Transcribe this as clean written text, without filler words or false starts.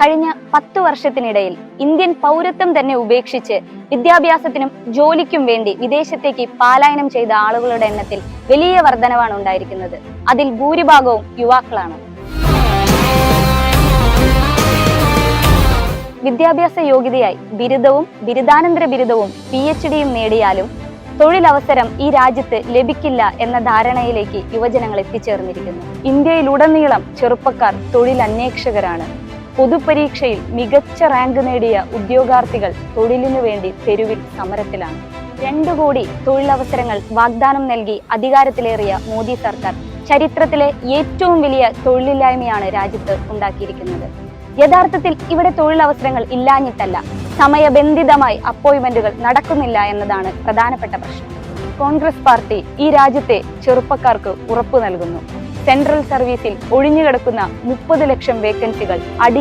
കഴിഞ്ഞ 10 വർഷത്തിനിടയിൽ ഇന്ത്യൻ പൗരത്വം തന്നെ ഉപേക്ഷിച്ച് വിദ്യാഭ്യാസത്തിനും ജോലിക്കും വേണ്ടി വിദേശത്തേക്ക് പലായനം ചെയ്ത ആളുകളുടെ എണ്ണത്തിൽ വലിയ വർധനവാണ് ഉണ്ടായിരിക്കുന്നത്. അതിൽ ഭൂരിഭാഗവും യുവാക്കളാണ്. വിദ്യാഭ്യാസ യോഗ്യതയായി ബിരുദവും ബിരുദാനന്തര ബിരുദവും PhDയും നേടിയാലും തൊഴിലവസരം ഈ രാജ്യത്ത് ലഭിക്കില്ല എന്ന ധാരണയിലേക്ക് യുവജനങ്ങൾ എത്തിച്ചേർന്നിരിക്കുന്നു. ഇന്ത്യയിലുടനീളം ചെറുപ്പക്കാർ തൊഴിലന്വേഷകരാണ്. പൊതുപരീക്ഷയിൽ മികച്ച റാങ്ക് നേടിയ ഉദ്യോഗാർത്ഥികൾ തൊഴിലിനു വേണ്ടി തെരുവിൽ സമരത്തിലാണ്. 2 കോടി തൊഴിലവസരങ്ങൾ വാഗ്ദാനം നൽകി അധികാരത്തിലേറിയ മോദി സർക്കാർ ചരിത്രത്തിലെ ഏറ്റവും വലിയ തൊഴിലില്ലായ്മയാണ് രാജ്യത്ത് ഉണ്ടാക്കിയിരിക്കുന്നത്. യഥാർത്ഥത്തിൽ ഇവിടെ തൊഴിലവസരങ്ങൾ ഇല്ലാഞ്ഞിട്ടല്ല, സമയബന്ധിതമായി അപ്പോയിന്റ്മെന്റുകൾ നടക്കുന്നില്ല എന്നതാണ് പ്രധാനപ്പെട്ട പ്രശ്നം. കോൺഗ്രസ് പാർട്ടി ഈ രാജ്യത്തെ ചെറുപ്പക്കാർക്ക് ഉറപ്പു നൽകുന്നു. സെൻട്രൽ സർവീസിൽ ഒഴിഞ്ഞുകിടക്കുന്ന 30 ലക്ഷം വേക്കൻസികൾ